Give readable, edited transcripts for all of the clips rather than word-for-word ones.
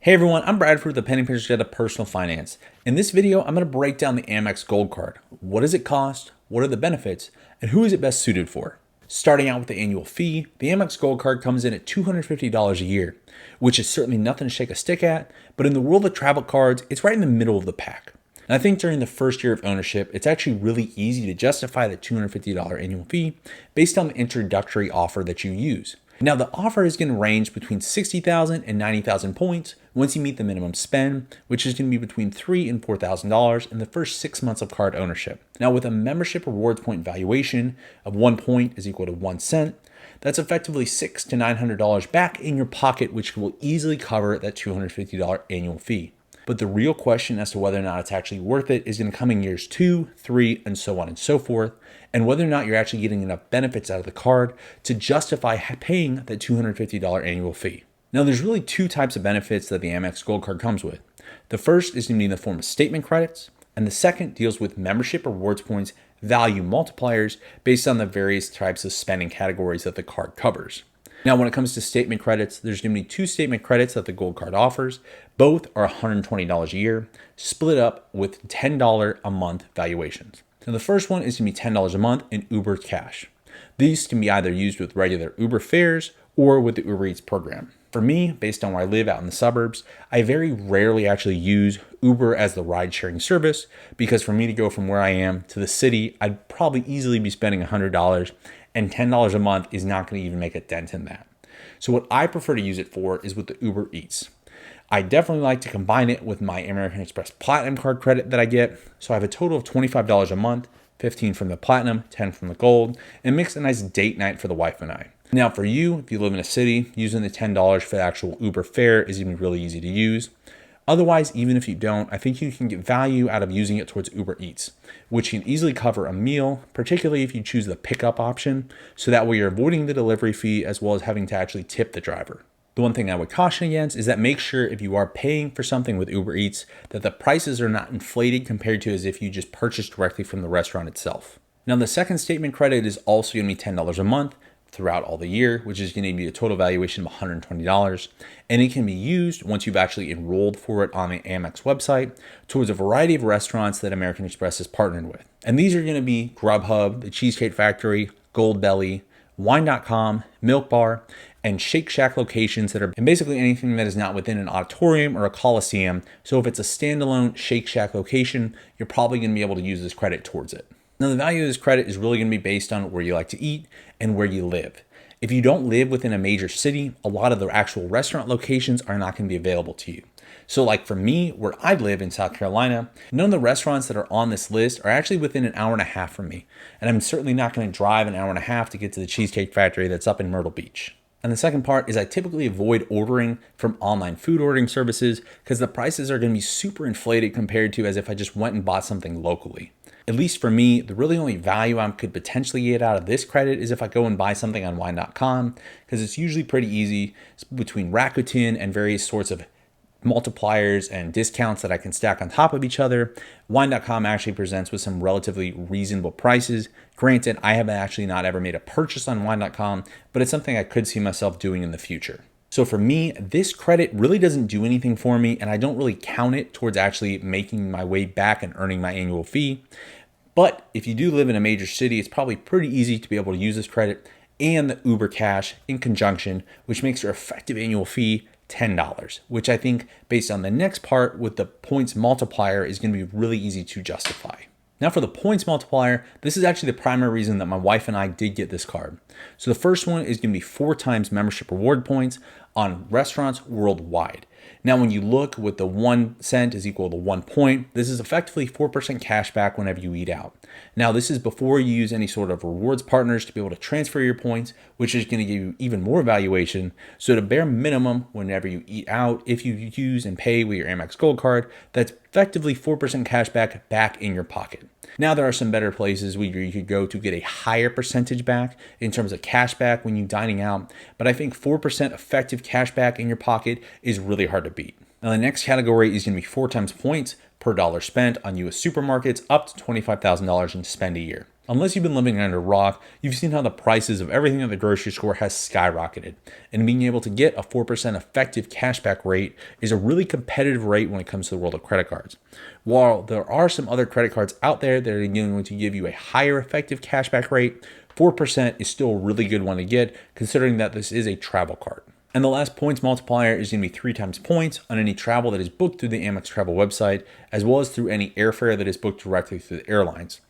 Hey everyone, I'm Bradford with the Penny Pinch Guide to Personal Finance. In this video, I'm going to break down the AMEX Gold Card. What does it cost? What are the benefits? And who is it best suited for? Starting out with the annual fee, the AMEX Gold Card comes in at $250 a year, which is certainly nothing to shake a stick at, but in the world of travel cards, it's right in the middle of the pack. And I think during the first year of ownership, it's actually really easy to justify the $250 annual fee based on the introductory offer that you use. Now, the offer is going to range between 60,000 and 90,000 points once you meet the minimum spend, which is going to be between $3,000 and $4,000 in the first 6 months of card ownership. Now, with a membership rewards point valuation of 1 point is equal to 1 cent, that's effectively $600 to $900 back in your pocket, which will easily cover that $250 annual fee. But the real question as to whether or not it's actually worth it is going to come in years 2, 3, and so on and so forth, and whether or not you're actually getting enough benefits out of the card to justify paying that $250 annual fee. Now, there's really two types of benefits that the AMEX Gold Card comes with. The first is going to be in the form of statement credits, and the second deals with membership rewards points value multipliers based on the various types of spending categories that the card covers. Now, when it comes to statement credits, there's going to be 2 statement credits that the Gold Card offers. Both are $120 a year, split up with $10 a month valuations. Now, the first one is going to be $10 a month in Uber Cash. These can be either used with regular Uber fares or with the Uber Eats program. For me, based on where I live out in the suburbs, I very rarely actually use Uber as the ride-sharing service because for me to go from where I am to the city, I'd probably easily be spending $100, and $10 a month is not going to even make a dent in that. So what I prefer to use it for is with the Uber Eats. I definitely like to combine it with my American Express Platinum card credit that I get. So I have a total of $25 a month, 15 from the Platinum, 10 from the Gold, and makes a nice date night for the wife and I. Now for you, if you live in a city, using the $10 for the actual Uber fare is going to be really easy to use. Otherwise, even if you don't, I think you can get value out of using it towards Uber Eats, which can easily cover a meal, particularly if you choose the pickup option, so that way you're avoiding the delivery fee as well as having to actually tip the driver. The one thing I would caution against is that make sure if you are paying for something with Uber Eats that the prices are not inflated compared to as if you just purchased directly from the restaurant itself. Now, the second statement credit is also going to be $10 a month throughout all the year, which is going to be a total valuation of $120. And it can be used once you've actually enrolled for it on the Amex website towards a variety of restaurants that American Express is partnered with. And these are going to be Grubhub, the Cheesecake Factory, Goldbelly, Wine.com, Milk Bar, and Shake Shack locations that are basically anything that is not within an auditorium or a coliseum. So if it's a standalone Shake Shack location, you're probably going to be able to use this credit towards it. Now, the value of this credit is really going to be based on where you like to eat and where you live. If you don't live within a major city, a lot of the actual restaurant locations are not going to be available to you. So like for me, where I live in South Carolina, none of the restaurants that are on this list are actually within an hour and a half from me. And I'm certainly not going to drive an hour and a half to get to the Cheesecake Factory that's up in Myrtle Beach. And the second part is I typically avoid ordering from online food ordering services because the prices are going to be super inflated compared to as if I just went and bought something locally. At least for me, the really only value I could potentially get out of this credit is if I go and buy something on Wine.com, because it's usually pretty easy between Rakuten and various sorts of multipliers and discounts that I can stack on top of each other. Wine.com actually presents with some relatively reasonable prices. Granted, I have actually not ever made a purchase on Wine.com, but it's something I could see myself doing in the future. So for me, this credit really doesn't do anything for me, and I don't really count it towards actually making my way back and earning my annual fee. But if you do live in a major city, it's probably pretty easy to be able to use this credit and the Uber Cash in conjunction, which makes your effective annual fee $10, which I think based on the next part with the points multiplier is going to be really easy to justify. Now for the points multiplier, this is actually the primary reason that my wife and I did get this card. So the first one is going to be 4 times membership reward points on restaurants worldwide. Now, when you look with the 1 cent is equal to 1 point, this is effectively 4% cash back whenever you eat out. Now, this is before you use any sort of rewards partners to be able to transfer your points, which is going to give you even more valuation. So, to bare minimum, whenever you eat out, if you use and pay with your Amex Gold Card, that's effectively 4% cash back in your pocket. Now, there are some better places where you could go to get a higher percentage back in terms of cash back when you're dining out, but I think 4% effective cash back in your pocket is really hard to beat. Now, the next category is going to be 4 times points per dollar spent on US supermarkets up to $25,000 in spend a year. Unless you've been living under a rock, you've seen how the prices of everything at the grocery store has skyrocketed. And being able to get a 4% effective cashback rate is a really competitive rate when it comes to the world of credit cards. While there are some other credit cards out there that are going to give you a higher effective cashback rate, 4% is still a really good one to get, considering that this is a travel card. And the last points multiplier is going to be 3 times points on any travel that is booked through the Amex travel website, as well as through any airfare that is booked directly through the airlines.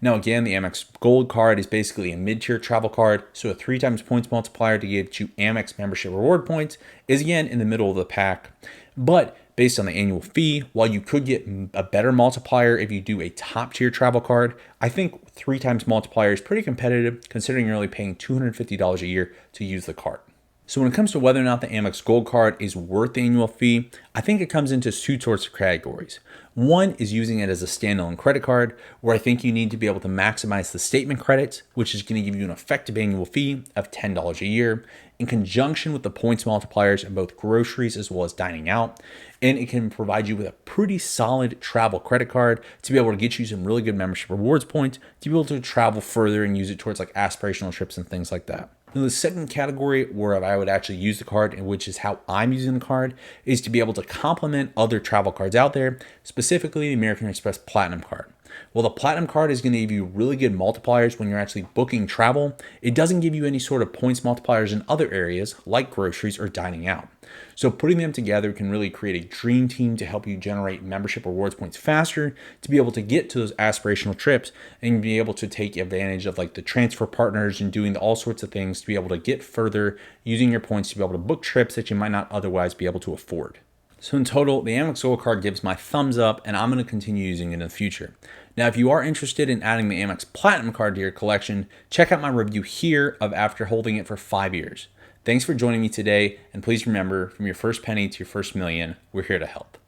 Now, again, the Amex Gold Card is basically a mid-tier travel card, so a 3 times points multiplier to get you Amex membership reward points is again in the middle of the pack. But based on the annual fee, while you could get a better multiplier if you do a top-tier travel card, I think 3 times multiplier is pretty competitive considering you're only paying $250 a year to use the card. So when it comes to whether or not the Amex Gold Card is worth the annual fee, I think it comes into 2 sorts of categories. One is using it as a standalone credit card, where I think you need to be able to maximize the statement credits, which is going to give you an effective annual fee of $10 a year, in conjunction with the points multipliers in both groceries as well as dining out. And it can provide you with a pretty solid travel credit card to be able to get you some really good membership rewards points to be able to travel further and use it towards like aspirational trips and things like that. Now, the second category where I would actually use the card, and which is how I'm using the card, is to be able to complement other travel cards out there, specifically the American Express Platinum Card. Well, the Platinum Card is going to give you really good multipliers when you're actually booking travel. It doesn't give you any sort of points multipliers in other areas like groceries or dining out. So putting them together can really create a dream team to help you generate membership rewards points faster to be able to get to those aspirational trips and be able to take advantage of like the transfer partners and doing all sorts of things to be able to get further using your points to be able to book trips that you might not otherwise be able to afford. So in total, the Amex Gold Card gives my thumbs up, and I'm going to continue using it in the future. Now, if you are interested in adding the Amex Platinum Card to your collection, check out my review here of after holding it for 5 years. Thanks for joining me today, and please remember, from your first penny to your first million, we're here to help.